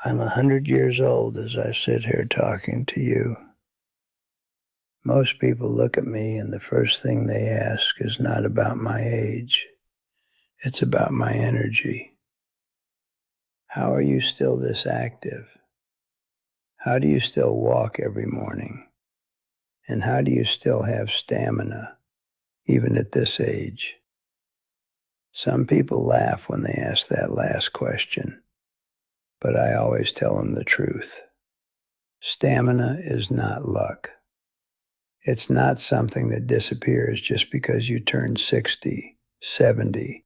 I'm 100 years old as I sit here talking to you. Most people look at me and the first thing they ask is not about my age. It's about my energy. How are you still this active? How do you still walk every morning? And how do you still have stamina, even at this age? Some people laugh when they ask that last question, but I always tell them the truth. Stamina is not luck. It's not something that disappears just because you turn 60, 70,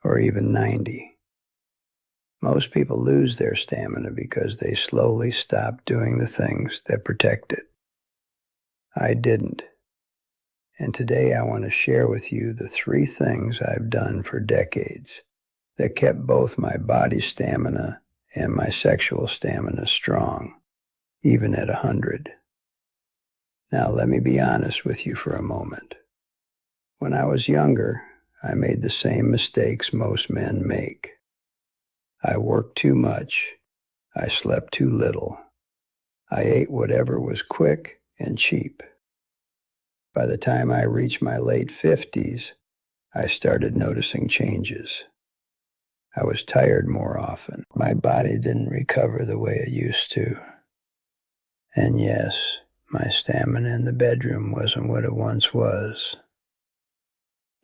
or even 90. Most people lose their stamina because they slowly stop doing the things that protect it. I didn't. And today I want to share with you the 3 things I've done for decades that kept both my body stamina and my sexual stamina strong, even at 100. Now let me be honest with you for a moment. When I was younger, I made the same mistakes most men make. I worked too much. I slept too little. I ate whatever was quick and cheap. By the time I reached my late 50s, I started noticing changes. I was tired more often. My body didn't recover the way it used to. And yes, my stamina in the bedroom wasn't what it once was.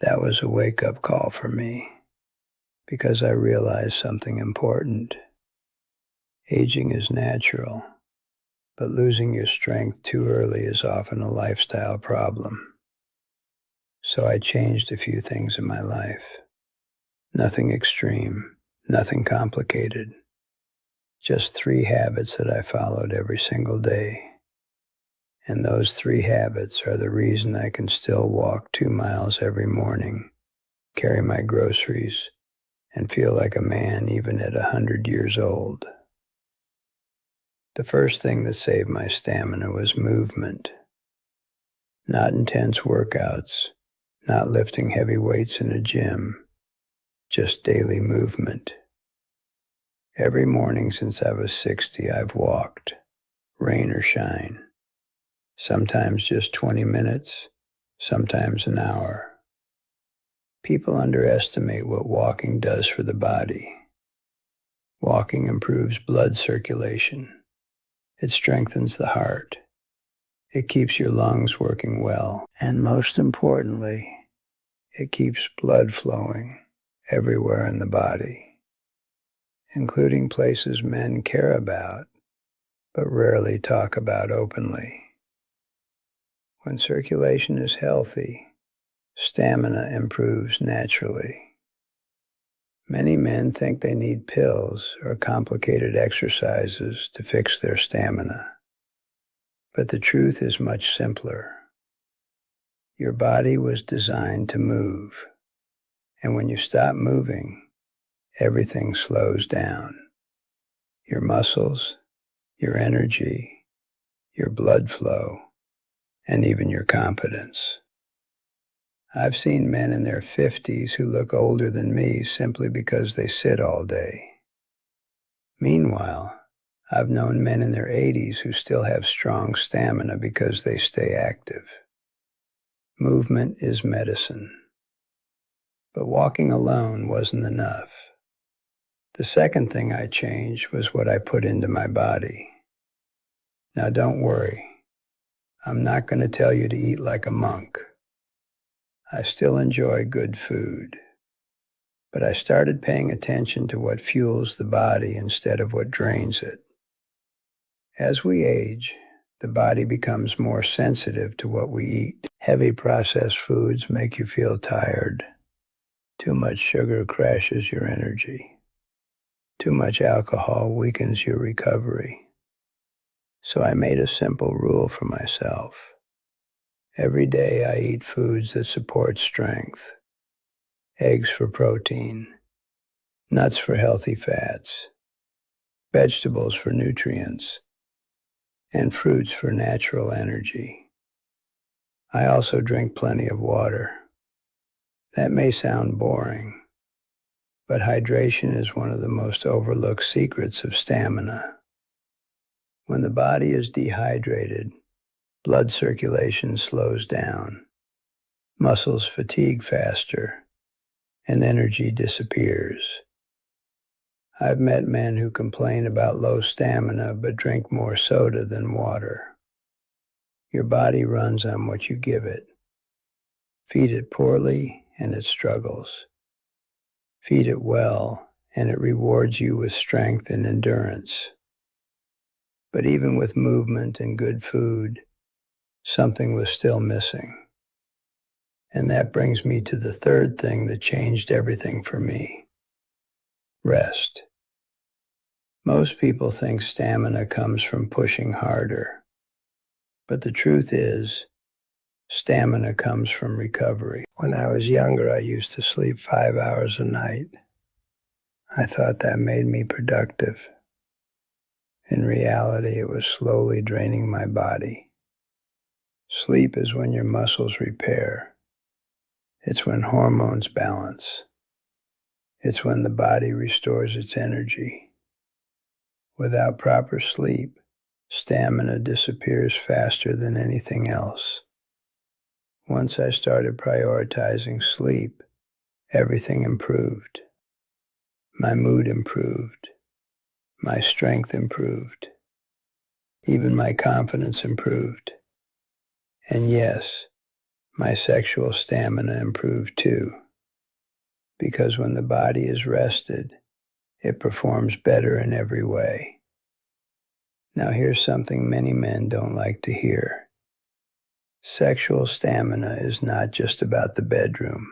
That was a wake-up call for me, because I realized something important. Aging is natural, but losing your strength too early is often a lifestyle problem. So I changed a few things in my life. Nothing extreme, nothing complicated. Just 3 habits that I followed every single day. And those 3 habits are the reason I can still walk 2 miles every morning, carry my groceries, and feel like a man even at 100 years old. The first thing that saved my stamina was movement. Not intense workouts, not lifting heavy weights in a gym, just daily movement. Every morning since I was 60, I've walked, rain or shine. Sometimes just 20 minutes, sometimes an hour. People underestimate what walking does for the body. Walking improves blood circulation. It strengthens the heart. It keeps your lungs working well. And most importantly, it keeps blood flowing everywhere in the body, including places men care about, but rarely talk about openly. When circulation is healthy, stamina improves naturally. Many men think they need pills or complicated exercises to fix their stamina. But the truth is much simpler. Your body was designed to move. And when you stop moving, everything slows down. Your muscles, your energy, your blood flow, and even your confidence. I've seen men in their 50s who look older than me simply because they sit all day. Meanwhile, I've known men in their 80s who still have strong stamina because they stay active. Movement is medicine. But walking alone wasn't enough. The second thing I changed was what I put into my body. Now don't worry. I'm not going to tell you to eat like a monk. I still enjoy good food. But I started paying attention to what fuels the body instead of what drains it. As we age, the body becomes more sensitive to what we eat. Heavy processed foods make you feel tired. Too much sugar crashes your energy. Too much alcohol weakens your recovery. So I made a simple rule for myself. Every day I eat foods that support strength. Eggs for protein, nuts for healthy fats, vegetables for nutrients, and fruits for natural energy. I also drink plenty of water. That may sound boring, But hydration is one of the most overlooked secrets of stamina. When the body is dehydrated, blood circulation slows down, muscles fatigue faster, and energy disappears. I've met men who complain about low stamina but drink more soda than water. Your body runs on what you give it. Feed it poorly, and it struggles. Feed it well, and it rewards you with strength and endurance. But even with movement and good food, something was still missing. And that brings me to the third thing that changed everything for me: rest. Most people think stamina comes from pushing harder. But the truth is, stamina comes from recovery. When I was younger, I used to sleep 5 hours a night. I thought that made me productive. In reality, it was slowly draining my body. Sleep is when your muscles repair. It's when hormones balance. It's when the body restores its energy. Without proper sleep, stamina disappears faster than anything else. Once I started prioritizing sleep, everything improved. My mood improved. My strength improved. Even my confidence improved. And yes, my sexual stamina improved too. Because when the body is rested, it performs better in every way. Now here's something many men don't like to hear. Sexual stamina is not just about the bedroom.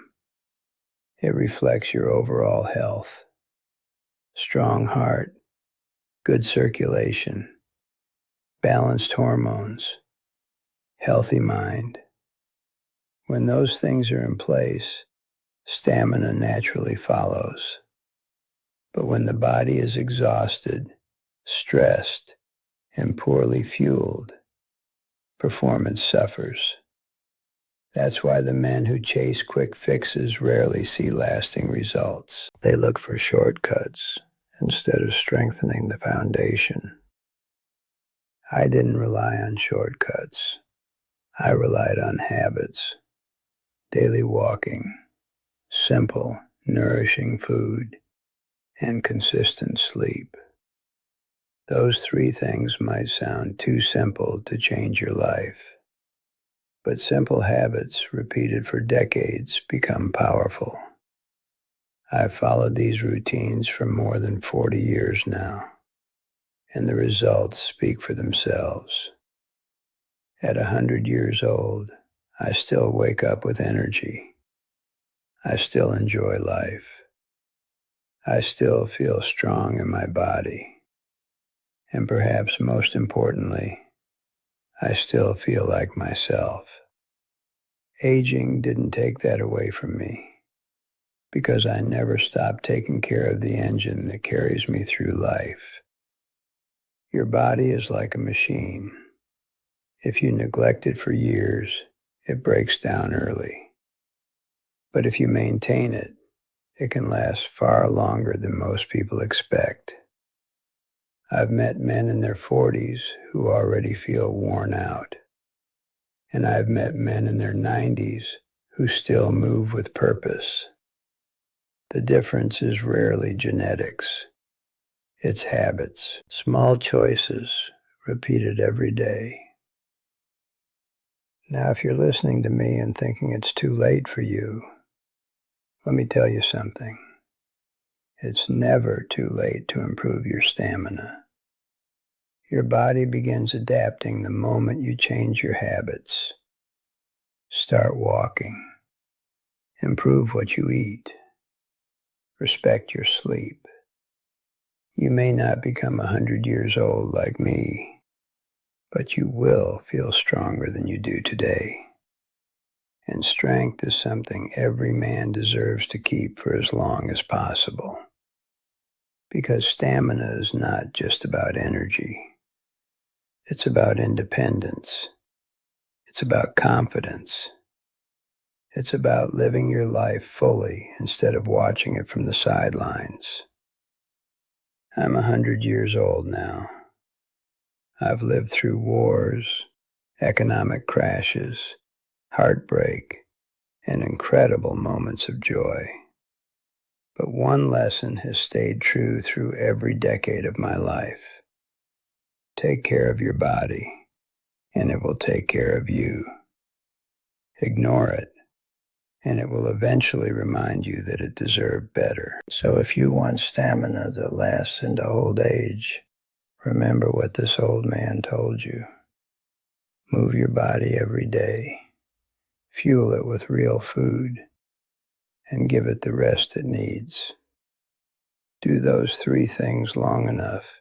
It reflects your overall health. Strong heart, good circulation, balanced hormones, healthy mind. When those things are in place, stamina naturally follows. But when the body is exhausted, stressed, and poorly fueled, performance suffers. That's why the men who chase quick fixes rarely see lasting results. They look for shortcuts instead of strengthening the foundation. I didn't rely on shortcuts. I relied on habits, daily walking, simple, nourishing food, and consistent sleep. Those three things might sound too simple to change your life. But simple habits repeated for decades become powerful. I've followed these routines for more than 40 years now, and the results speak for themselves. At 100 years old, I still wake up with energy. I still enjoy life. I still feel strong in my body. And perhaps most importantly, I still feel like myself. Aging didn't take that away from me, because I never stopped taking care of the engine that carries me through life. Your body is like a machine. If you neglect it for years, it breaks down early. But if you maintain it, it can last far longer than most people expect. I've met men in their 40s who already feel worn out. And I've met men in their 90s who still move with purpose. The difference is rarely genetics. It's habits, small choices, repeated every day. Now, if you're listening to me and thinking it's too late for you, let me tell you something. It's never too late to improve your stamina. Your body begins adapting the moment you change your habits. Start walking. Improve what you eat. Respect your sleep. You may not become 100 years old like me, but you will feel stronger than you do today. And strength is something every man deserves to keep for as long as possible. Because stamina is not just about energy. It's about independence. It's about confidence. It's about living your life fully instead of watching it from the sidelines. I'm 100 years old now. I've lived through wars, economic crashes, heartbreak, and incredible moments of joy. But one lesson has stayed true through every decade of my life. Take care of your body, and it will take care of you. Ignore it, and it will eventually remind you that it deserved better. So if you want stamina that lasts into old age, remember what this old man told you. Move your body every day, fuel it with real food, and give it the rest it needs. Do those 3 things long enough,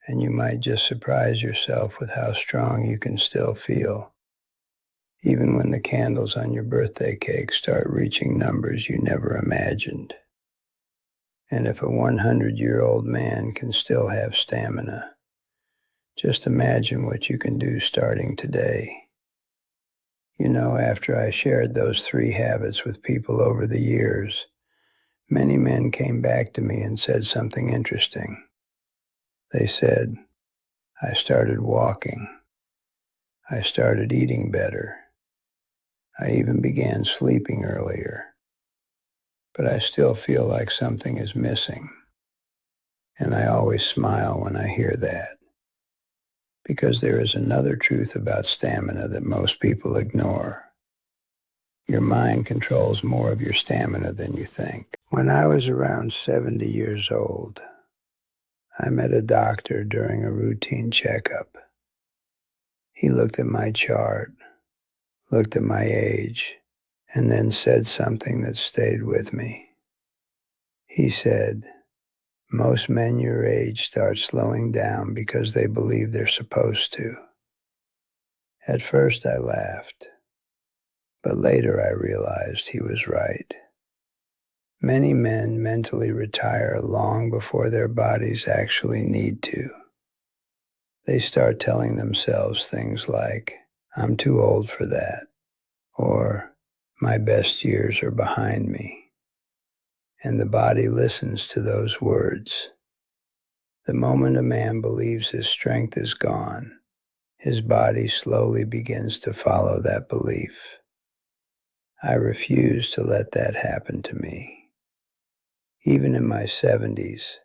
and you might just surprise yourself with how strong you can still feel, even when the candles on your birthday cake start reaching numbers you never imagined. And if a 100-year-old man can still have stamina, just imagine what you can do starting today. You know, after I shared those 3 habits with people over the years, many men came back to me and said something interesting. They said, I started walking. I started eating better. I even began sleeping earlier. But I still feel like something is missing. And I always smile when I hear that. Because there is another truth about stamina that most people ignore. Your mind controls more of your stamina than you think. When I was around 70 years old, I met a doctor during a routine checkup. He looked at my chart, looked at my age, and then said something that stayed with me. He said, most men your age start slowing down because they believe they're supposed to. At first I laughed, but later I realized he was right. Many men mentally retire long before their bodies actually need to. They start telling themselves things like, I'm too old for that, or my best years are behind me. And the body listens to those words. The moment a man believes his strength is gone, his body slowly begins to follow that belief. I refuse to let that happen to me. Even in my 70s,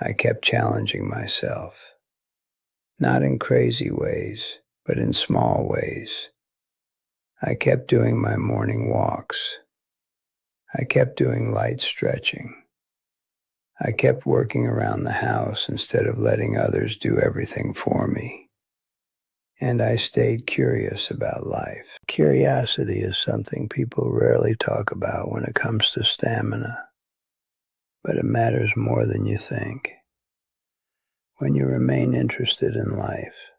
I kept challenging myself. Not in crazy ways, but in small ways. I kept doing my morning walks. I kept doing light stretching. I kept working around the house instead of letting others do everything for me. And I stayed curious about life. Curiosity is something people rarely talk about when it comes to stamina, but it matters more than you think. When you remain interested in life,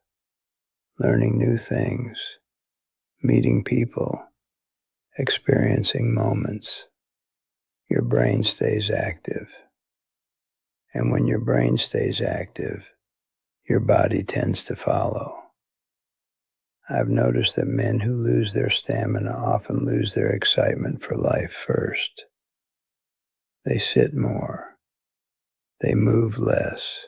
learning new things, meeting people, experiencing moments, your brain stays active. And when your brain stays active, your body tends to follow. I've noticed that men who lose their stamina often lose their excitement for life first. They sit more. They move less.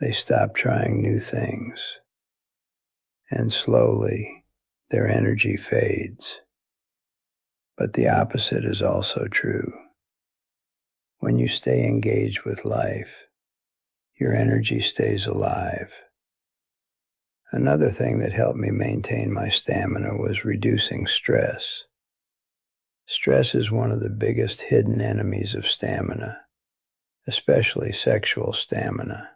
They stop trying new things. And slowly, their energy fades. But the opposite is also true. When you stay engaged with life, your energy stays alive. Another thing that helped me maintain my stamina was reducing stress. Stress is one of the biggest hidden enemies of stamina, especially sexual stamina.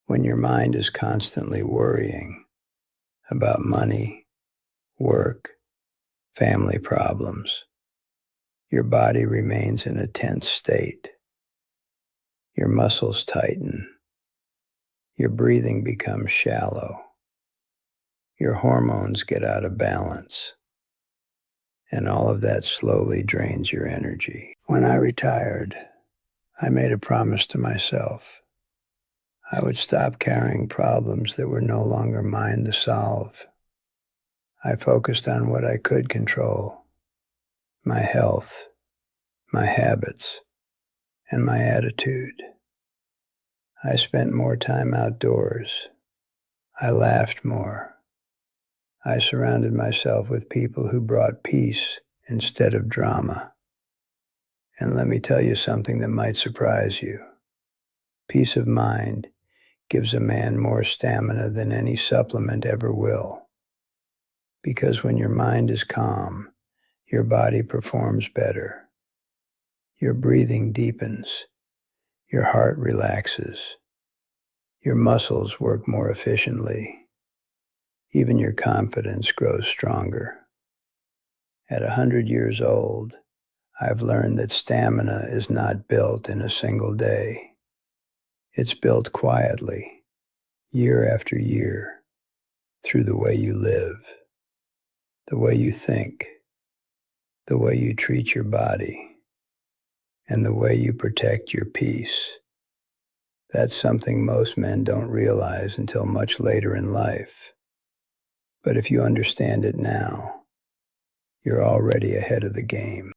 When your mind is constantly worrying about money, work, family problems, your body remains in a tense state. Your muscles tighten. Your breathing becomes shallow. Your hormones get out of balance. And all of that slowly drains your energy. When I retired, I made a promise to myself. I would stop carrying problems that were no longer mine to solve. I focused on what I could control: my health, my habits, and my attitude. I spent more time outdoors. I laughed more. I surrounded myself with people who brought peace instead of drama. And let me tell you something that might surprise you. Peace of mind gives a man more stamina than any supplement ever will. Because when your mind is calm, your body performs better. Your breathing deepens. Your heart relaxes. Your muscles work more efficiently. Even your confidence grows stronger. At 100 years old, I've learned that stamina is not built in a single day. It's built quietly, year after year, through the way you live, the way you think, the way you treat your body, and the way you protect your peace. That's something most men don't realize until much later in life. But if you understand it now, you're already ahead of the game.